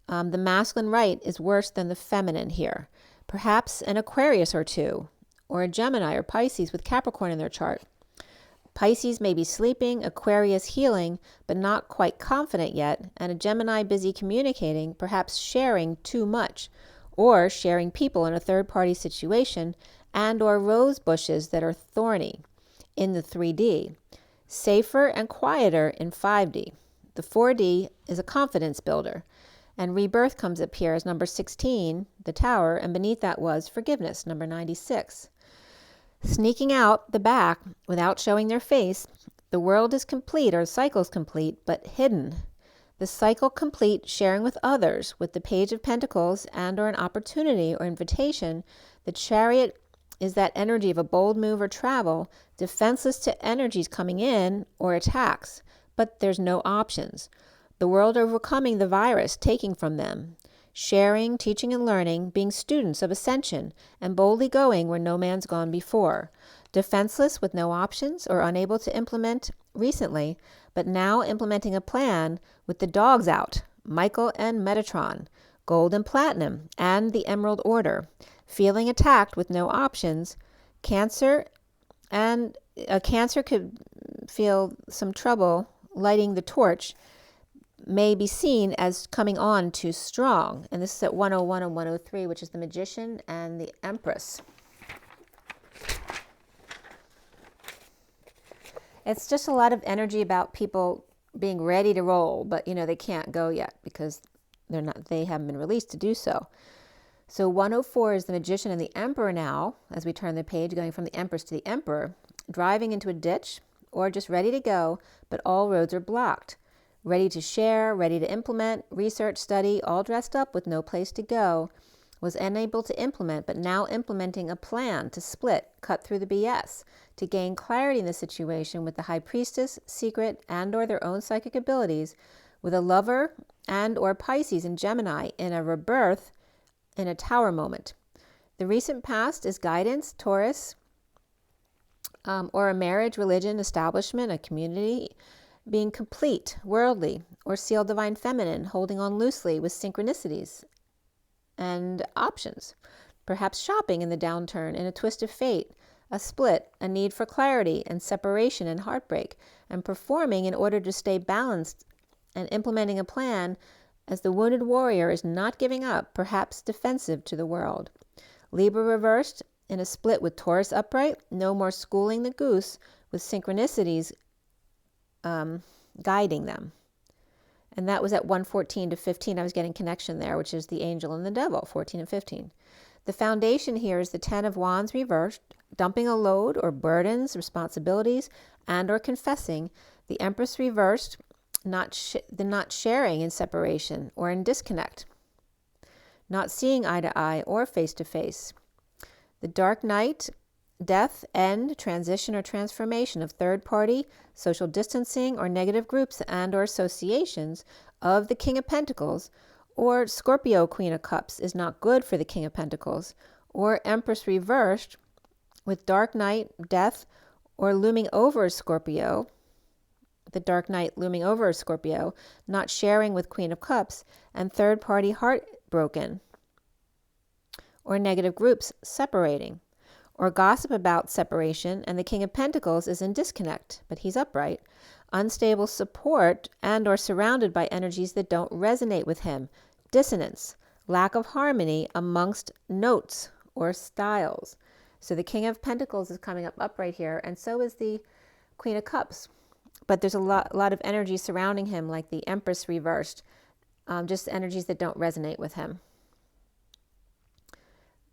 The masculine right is worse than the feminine here. Perhaps an Aquarius or two, or a Gemini or Pisces with Capricorn in their chart. Pisces may be sleeping, Aquarius healing, but not quite confident yet, and a Gemini busy communicating, perhaps sharing too much, or sharing people in a third-party situation, and or rose bushes that are thorny in the 3D. Safer and quieter in 5D. The 4D is a confidence builder. And rebirth comes up here as number 16, the Tower, and beneath that was forgiveness, number 96. Sneaking out the back without showing their face, the world is complete, or the cycle is complete, but hidden. The cycle complete, sharing with others, with the Page of Pentacles and or an opportunity or invitation. The Chariot is that energy of a bold move or travel, defenseless to energies coming in or attacks, but there's no options. The world overcoming the virus, taking from them, sharing, teaching and learning, being students of ascension, and boldly going where no man's gone before. Defenseless with no options or unable to implement recently, but now implementing a plan with the dogs out, Michael and Metatron, gold and platinum, and the Emerald Order. Feeling attacked with no options, Cancer, and a Cancer could feel some trouble lighting the torch, may be seen as coming on too strong. And this is at 101 and 103, which is the Magician and the Empress. It's just a lot of energy about people being ready to roll, but they can't go yet because they haven't been released to do so. So 104 is the Magician and the Emperor now, as we turn the page, going from the Empress to the Emperor, driving into a ditch or just ready to go, but all roads are blocked. Ready to share, ready to implement, research, study, all dressed up with no place to go, was unable to implement, but now implementing a plan to split, cut through the BS, to gain clarity in the situation with the High Priestess, Secret, and or their own psychic abilities, with a Lover and or Pisces and Gemini in a rebirth in a Tower moment. The recent past is guidance, Taurus, or a marriage, religion, establishment, a community, being complete, worldly, or sealed divine feminine, holding on loosely with synchronicities and options. Perhaps shopping in the downturn, in a twist of fate, a split, a need for clarity and separation and heartbreak, and performing in order to stay balanced and implementing a plan as the wounded warrior is not giving up, perhaps defensive to the world. Libra reversed in a split with Taurus upright, no more schooling the goose with synchronicities guiding them. And that was at 114 to 15. I was getting connection there, which is the angel and the devil, 14 and 15. The foundation here is the 10 of Wands reversed, dumping a load or burdens, responsibilities, and or confessing. The Empress reversed, not sharing in separation or in disconnect, not seeing eye to eye or face to face. The Dark Knight, death, end, transition, or transformation of third party, social distancing, or negative groups and or associations of the King of Pentacles, or Scorpio, Queen of Cups, is not good for the King of Pentacles, or Empress reversed with Dark Knight, death, or looming over Scorpio, the Dark Knight looming over Scorpio, not sharing with Queen of Cups, and third party heartbroken, or negative groups separating, or gossip about separation, and the King of Pentacles is in disconnect, but he's upright, unstable support, and or surrounded by energies that don't resonate with him, dissonance, lack of harmony amongst notes or styles. So the King of Pentacles is coming up upright here, and so is the Queen of Cups. But there's a lot of energy surrounding him, like the Empress reversed, just energies that don't resonate with him.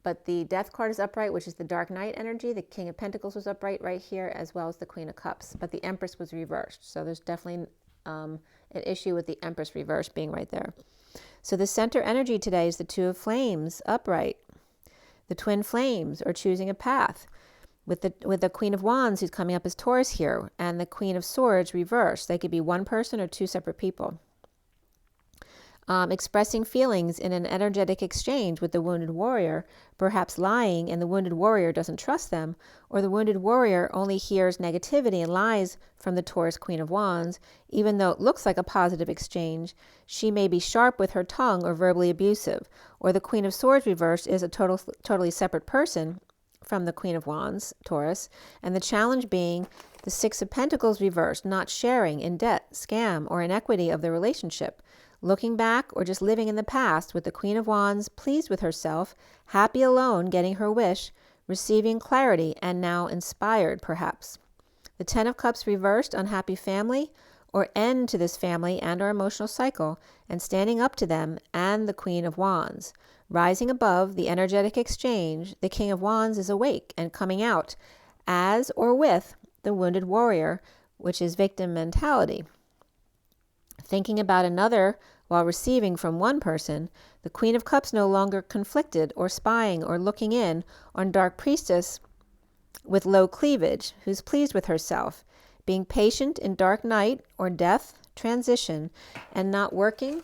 But the Death card is upright, which is the Dark Knight energy. The King of Pentacles was upright right here, as well as the Queen of Cups. But the Empress was reversed. So there's definitely an issue with the Empress reverse being right there. So the center energy today is the Two of Flames upright, the twin flames, or choosing a path, with the Queen of Wands who's coming up as Taurus here, and the Queen of Swords reversed. They could be one person or two separate people. Expressing feelings in an energetic exchange with the wounded warrior, perhaps lying and the wounded warrior doesn't trust them, or the wounded warrior only hears negativity and lies from the Taurus Queen of Wands. Even though it looks like a positive exchange, she may be sharp with her tongue or verbally abusive. Or the Queen of Swords reversed is a totally separate person from the Queen of Wands, Taurus, and the challenge being the Six of Pentacles reversed, not sharing, in debt, scam, or inequity of the relationship. Looking back or just living in the past with the Queen of Wands, pleased with herself, happy alone, getting her wish, receiving clarity, and now inspired, perhaps. The Ten of Cups reversed, unhappy family, or end to this family and or emotional cycle, and standing up to them, and the Queen of Wands. Rising above the energetic exchange, the King of Wands is awake and coming out as or with the wounded warrior, which is victim mentality. Thinking about another while receiving from one person, the Queen of Cups no longer conflicted or spying or looking in on Dark Priestess with low cleavage, who's pleased with herself, being patient in dark night or death, transition, and not working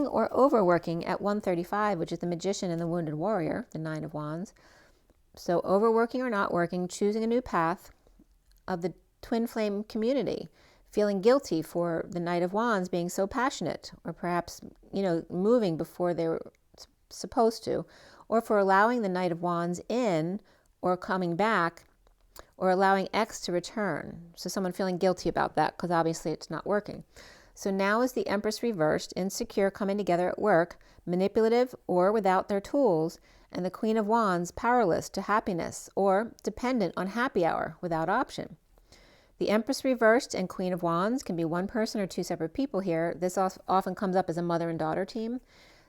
or overworking at 135, which is the Magician and the Wounded Warrior, the Nine of Wands. So overworking or not working, choosing a new path of the twin flame community, feeling guilty for the Knight of Wands being so passionate, or perhaps, moving before they were supposed to, or for allowing the Knight of Wands in or coming back, or allowing X to return. So someone feeling guilty about that because obviously it's not working. So now is the Empress reversed, insecure, coming together at work, manipulative or without their tools, and the Queen of Wands powerless to happiness or dependent on happy hour without option. The Empress reversed and Queen of Wands can be one person or two separate people here. This often comes up as a mother and daughter team.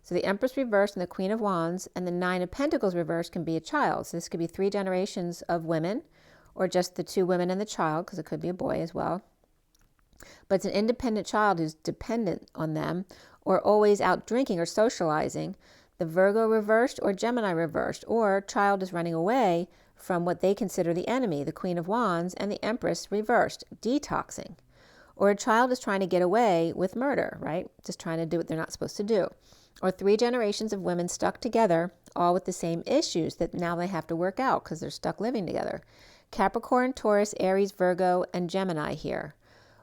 So the Empress reversed and the Queen of Wands, and the Nine of Pentacles reversed can be a child. So this could be 3 generations of women, or just the 2 women and the child, because it could be a boy as well. But it's an independent child who's dependent on them, or always out drinking or socializing. The Virgo reversed or Gemini reversed, or child is running away from what they consider the enemy, the Queen of Wands, and the Empress reversed, detoxing. Or a child is trying to get away with murder, right? Just trying to do what they're not supposed to do. Or 3 generations of women stuck together, all with the same issues that now they have to work out because they're stuck living together. Capricorn, Taurus, Aries, Virgo, and Gemini here.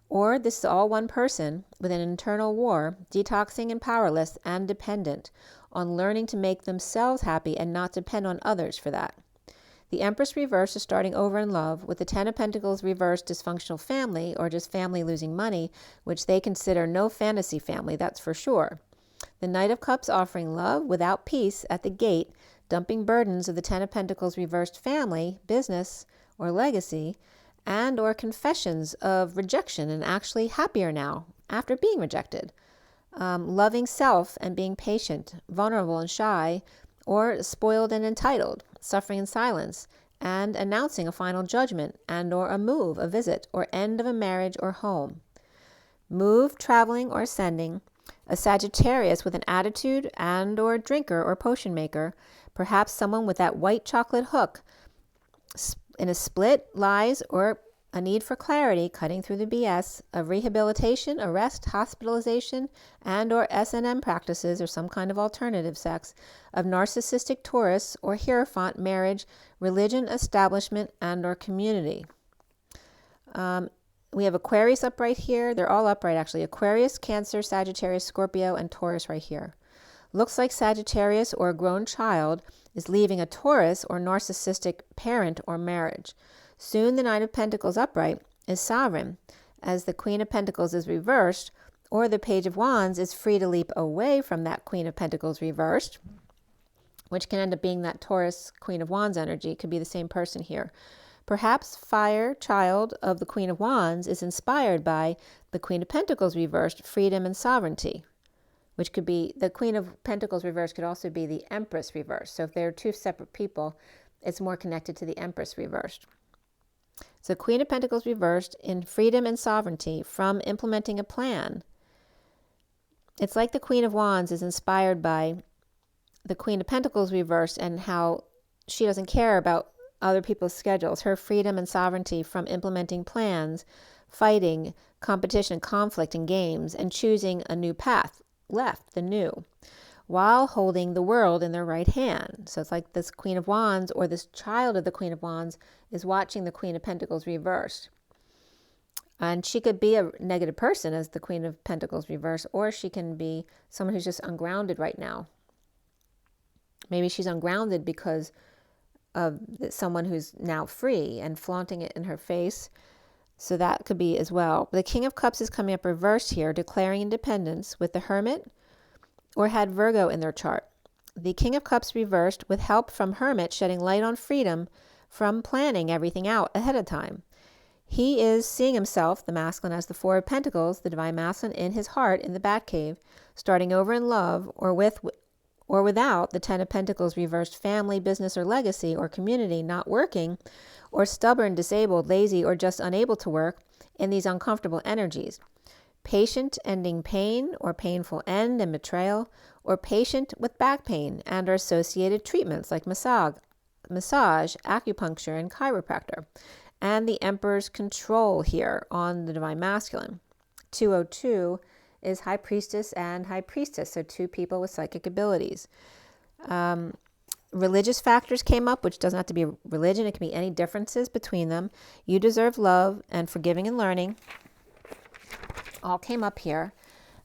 Or this is all one person with an internal war, detoxing and powerless and dependent on learning to make themselves happy and not depend on others for that. The Empress reversed is starting over in love, with the Ten of Pentacles reversed, dysfunctional family, or just family losing money, which they consider no fantasy family, that's for sure. The Knight of Cups offering love without peace at the gate, dumping burdens of the Ten of Pentacles reversed family, business, or legacy, and or confessions of rejection and actually happier now after being rejected. Loving self and being patient, vulnerable and shy, or spoiled and entitled, suffering in silence, and announcing a final judgment and or a move, a visit, or end of a marriage or home. Move, traveling, or ascending. A Sagittarius with an attitude and or drinker or potion maker, perhaps someone with that white chocolate hook in a split, lies, or a need for clarity, cutting through the BS of rehabilitation, arrest, hospitalization, and or S&M practices or some kind of alternative sex, of narcissistic Taurus or Hierophant marriage, religion, establishment, and or community. We have Aquarius upright here. They're all upright actually. Aquarius, Cancer, Sagittarius, Scorpio, and Taurus right here. Looks like Sagittarius or a grown child is leaving a Taurus or narcissistic parent or marriage. Soon the Nine of Pentacles upright is sovereign, as the Queen of Pentacles is reversed, or the Page of Wands is free to leap away from that Queen of Pentacles reversed, which can end up being that Taurus Queen of Wands energy. It could be the same person here. Perhaps fire child of the Queen of Wands is inspired by the Queen of Pentacles reversed, freedom and sovereignty, which could be the Queen of Pentacles reversed, could also be the Empress reversed. So if they're 2 separate people, it's more connected to the Empress reversed. So Queen of Pentacles reversed in freedom and sovereignty from implementing a plan. It's like the Queen of Wands is inspired by the Queen of Pentacles reversed and how she doesn't care about other people's schedules. Her freedom and sovereignty from implementing plans, fighting, competition, conflict, and games, and choosing a new path, left, the new, while holding the world in their right hand. So it's like this Queen of Wands, or this child of the Queen of Wands, is watching the Queen of Pentacles reversed. And she could be a negative person as the Queen of Pentacles reversed, or she can be someone who's just ungrounded right now. Maybe she's ungrounded because of someone who's now free and flaunting it in her face. So that could be as well. The King of Cups is coming up reversed here, declaring independence with the Hermit, or had Virgo in their chart. The King of Cups reversed with help from Hermit, shedding light on freedom from planning everything out ahead of time. He is seeing himself, the masculine, as the Four of Pentacles, the divine masculine, in his heart in the Batcave, starting over in love, or with or without the Ten of Pentacles reversed, family, business, or legacy, or community, not working, or stubborn, disabled, lazy, or just unable to work in these uncomfortable energies. Patient, ending pain, or painful end and betrayal, or patient with back pain and or associated treatments like massage, acupuncture, and chiropractor. And the Emperor's control here on the divine masculine. 202 is High Priestess and High Priestess, so two people with psychic abilities. Religious factors came up, which doesn't have to be religion. It can be any differences between them. You deserve love and forgiving and learning. All came up here.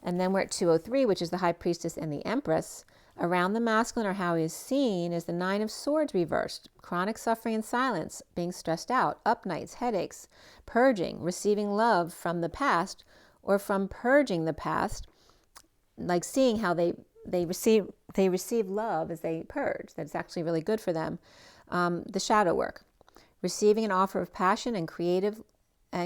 And then we're at 203, which is the High Priestess and the Empress. Around the masculine, or how he is seen, is the Nine of Swords reversed. Chronic suffering and silence, being stressed out, up nights, headaches, purging, receiving love from the past, or from purging the past, like seeing how they receive love as they purge. That's actually really good for them. The shadow work, receiving an offer of passion and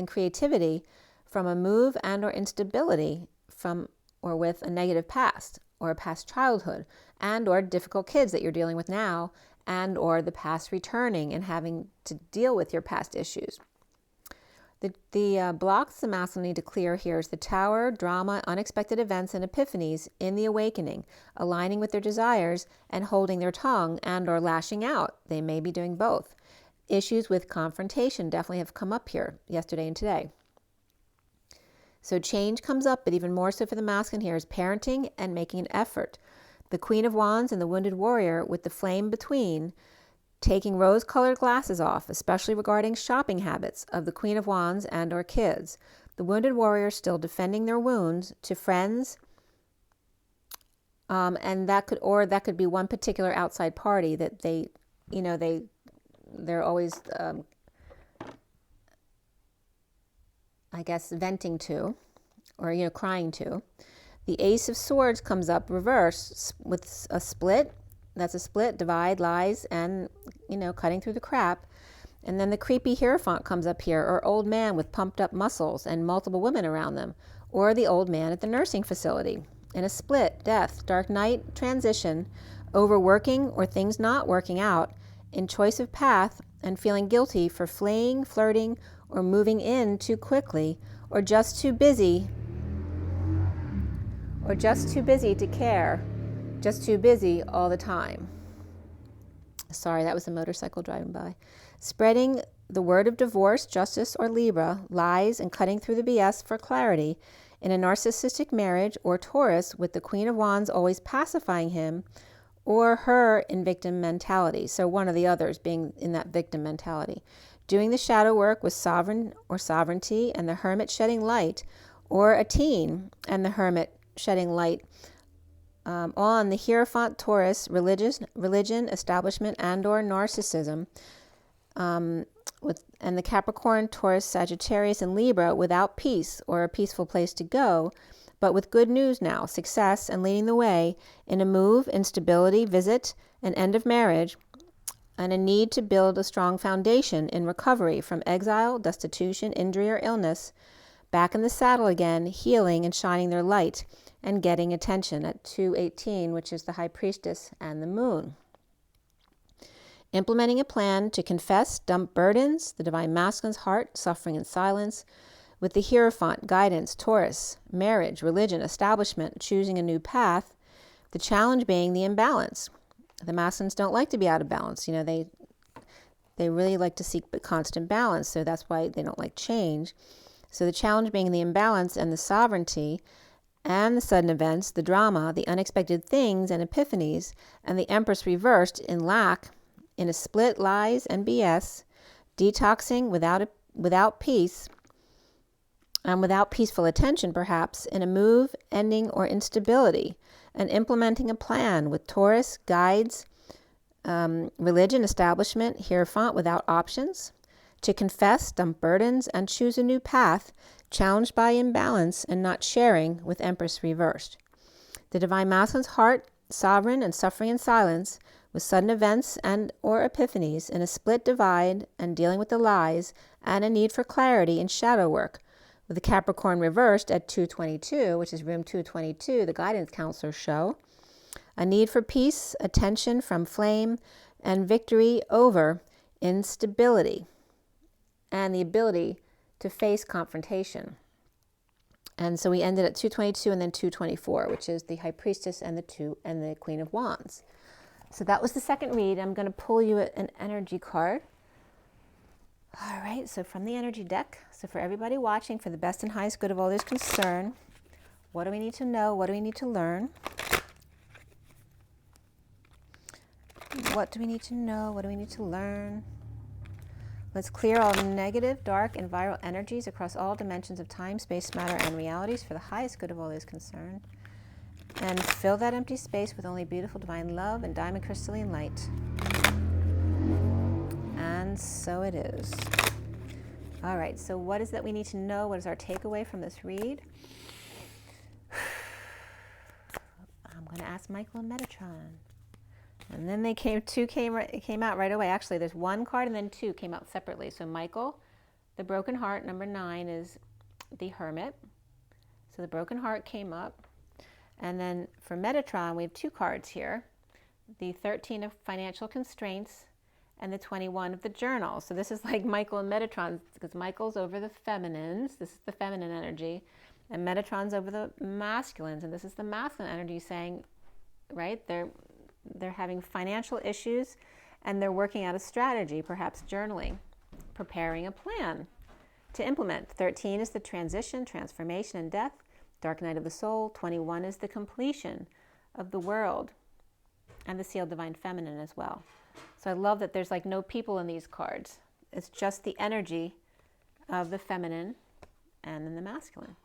creativity from a move and or instability from or with a negative past, or a past childhood, and or difficult kids that you're dealing with now, and or the past returning and having to deal with your past issues. The blocks the masculine need to clear here is the Tower, drama, unexpected events, and epiphanies in the awakening, aligning with their desires and holding their tongue and or lashing out. They may be doing both. Issues with confrontation definitely have come up here yesterday and today. So change comes up, but even more so for the masculine here is parenting and making an effort. The Queen of Wands and the Wounded Warrior with the flame between, taking rose-colored glasses off, especially regarding shopping habits of the Queen of Wands and or kids. The Wounded Warrior still defending their wounds to friends, and that could be one particular outside party that they're always I guess venting to, or crying to. The Ace of Swords comes up reverse with a split. That's a split, divide, lies, and, cutting through the crap. And then the creepy Hierophant comes up here, or old man with pumped up muscles and multiple women around them, or the old man at the nursing facility. And a split, death, dark night, transition, overworking or things not working out, in choice of path, and feeling guilty for fleeing, flirting, or moving in too quickly, or just too busy to care, just too busy all the time. Sorry, that was a motorcycle driving by. Spreading the word of divorce, justice, or Libra, lies, and cutting through the BS for clarity in a narcissistic marriage, or Taurus with the Queen of Wands always pacifying him or her in victim mentality. So one of the others being in that victim mentality. Doing the shadow work with sovereign or sovereignty and the Hermit shedding light, or a teen and the Hermit shedding light on the Hierophant, Taurus, religion, establishment, and or narcissism, and the Capricorn, Taurus, Sagittarius, and Libra without peace or a peaceful place to go, but with good news now, success, and leading the way in a move, instability, visit, an end of marriage, and a need to build a strong foundation in recovery from exile, destitution, injury, or illness, back in the saddle again, healing and shining their light, and getting attention at 218, which is the High Priestess and the Moon. Implementing a plan to confess, dump burdens, the Divine Masculine's heart, suffering in silence, with the Hierophant, guidance, Taurus, marriage, religion, establishment, choosing a new path, the challenge being the imbalance. The Masculines don't like to be out of balance. You know, they really like to seek constant balance, so that's why they don't like change. So the challenge being the imbalance and the sovereignty and the sudden events, the drama, the unexpected things and epiphanies, and the Empress reversed in lack, in a split, lies and BS, detoxing without peace, and without peaceful attention perhaps, in a move, ending, or instability, and implementing a plan with Taurus, guides, religion, establishment, Hierophant, without options, to confess, dump burdens, and choose a new path, challenged by imbalance and not sharing, with Empress reversed. The Divine Masculine's heart, sovereign and suffering in silence, with sudden events and or epiphanies, in a split divide and dealing with the lies, and a need for clarity in shadow work, with the Capricorn reversed at 222, which is room 222, the guidance counselors show. A need for peace, attention from flame, and victory over instability, and the ability to face confrontation. And so we ended at 222 and then 224, which is the High Priestess and the Queen of Wands. So that was the second read. I'm going to pull you an energy card. All right, so from the energy deck, so for everybody watching, for the best and highest good of all that's concerned, what do we need to know? What do we need to learn? What do we need to know? What do we need to learn? Let's clear all negative, dark, and viral energies across all dimensions of time, space, matter, and realities for the highest good of all that is concerned. And fill that empty space with only beautiful divine love and diamond crystalline light. And so it is. All right, so what is that we need to know? What is our takeaway from this read? I'm going to ask Michael and Metatron. And then two came out right away. Actually, there's one card and then two came out separately. So Michael, the broken heart, number 9 is the Hermit. So the broken heart came up. And then for Metatron, we have 2 cards here. The 13 of financial constraints and the 21 of the journal. So this is like Michael and Metatron, because Michael's over the feminines. This is the feminine energy. And Metatron's over the masculines. And this is the masculine energy saying, right, they're having financial issues and they're working out a strategy, perhaps journaling, preparing a plan to implement. 13 is the transition, transformation, and death. Dark night of the soul. 21 is the completion of the world and the sealed divine feminine as well. So I love that there's like no people in these cards. It's just the energy of the feminine and then the masculine.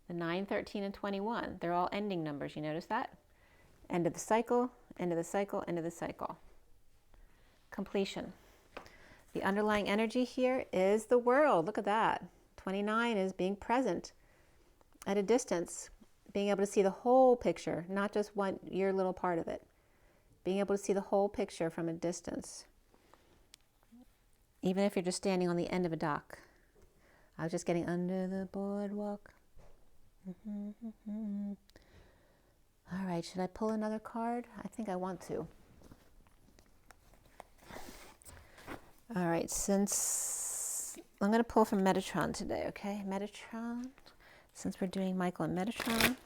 The 9, 13, and 21, they're all ending numbers. You notice that? End of the cycle, end of the cycle, end of the cycle. Completion. The underlying energy here is the world. Look at that. 29 is being present at a distance, being able to see the whole picture, not just your little part of it. Being able to see the whole picture from a distance, even if you're just standing on the end of a dock. I was just getting under the boardwalk. All right, should I pull another card? I think I want to. All right, since I'm going to pull from Metatron today, okay? Metatron, since we're doing Michael and Metatron.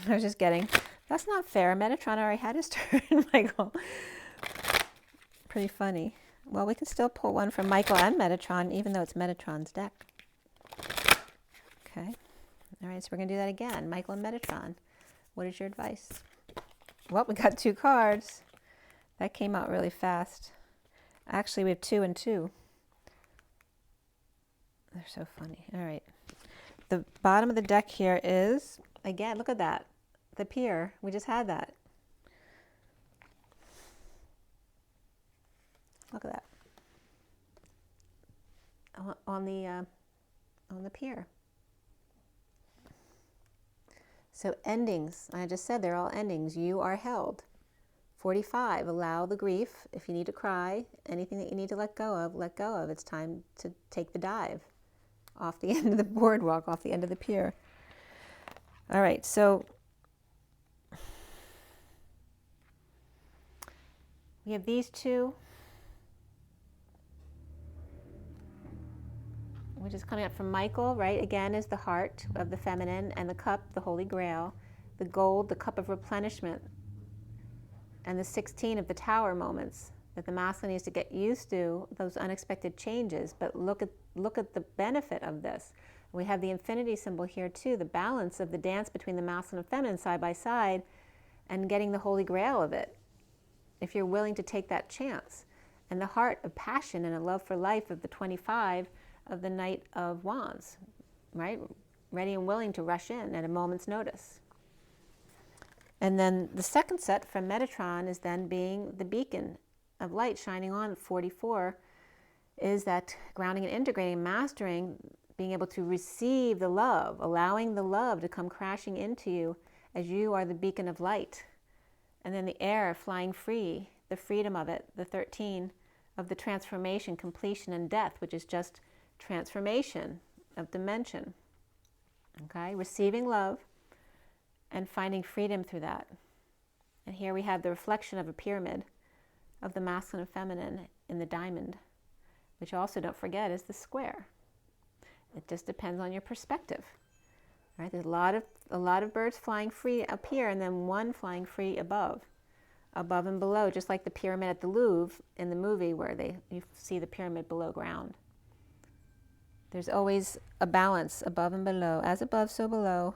I was just getting, that's not fair. Metatron already had his turn, Michael. Pretty funny. Well, we can still pull one from Michael and Metatron, even though it's Metatron's deck. Okay. All right, so we're going to do that again. Michael and Metatron. What is your advice? Well, we got 2 cards. That came out really fast. Actually, we have 2 and 2. They're so funny. All right. The bottom of the deck here is, again, look at that. The pier. We just had that. Look at that. On the pier. So endings. I just said they're all endings. You are held. 45. Allow the grief. If you need to cry, anything that you need to let go of, let go of. It's time to take the dive off the end of the boardwalk, off the end of the pier. All right, so We have these two, which is coming up from Michael, right? Again, is the heart of the feminine, and the cup, the Holy Grail, the gold, the cup of replenishment, and the 16 of the tower moments that the masculine needs to get used to, those unexpected changes. But look at the benefit of this. We have the infinity symbol here too, the balance of the dance between the masculine and feminine side by side, and getting the Holy Grail of it, if you're willing to take that chance. And the heart of passion and a love for life of the 25 of the Knight of Wands, right? Ready and willing to rush in at a moment's notice. And then the second set from Metatron is then being the beacon of light shining on 44, is that grounding and integrating, mastering, being able to receive the love, allowing the love to come crashing into you as you are the beacon of light. And then the air flying free, the freedom of it, the 13 of the transformation, completion, and death, which is just transformation of dimension. Okay, receiving love and finding freedom through that. And here we have the reflection of a pyramid of the masculine and feminine in the diamond, which also, don't forget, is the square. It just depends on your perspective. Right? There's a lot of birds flying free up here, and then one flying free above and below, just like the pyramid at the Louvre in the movie where you see the pyramid below ground. There's always a balance above and below, as above, so below,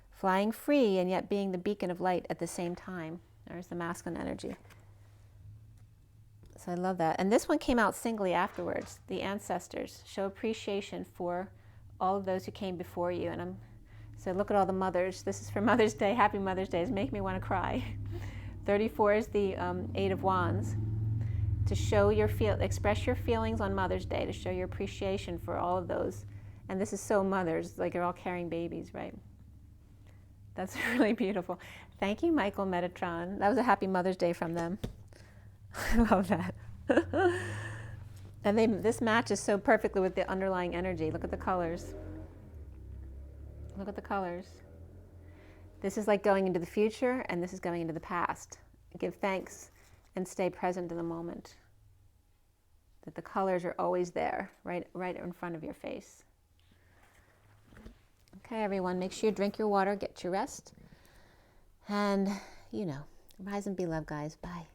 flying free and yet being the beacon of light at the same time. There's the masculine energy. So I love that. And this one came out singly afterwards. The ancestors show appreciation for all of those who came before you. And so look at all the mothers. This is for Mother's Day. Happy Mother's Day. It's making me want to cry. 34 is the Eight of Wands. To show express your feelings on Mother's Day, to show your appreciation for all of those. And this is so mothers, like they're all carrying babies, right? That's really beautiful. Thank you, Michael Metatron. That was a happy Mother's Day from them. I love that. And this matches so perfectly with the underlying energy. Look at the colors. Look at the colors. This is like going into the future, and this is going into the past. Give thanks and stay present in the moment. That the colors are always there, right in front of your face. Okay, everyone, make sure you drink your water, get your rest. And, rise and be loved, guys. Bye.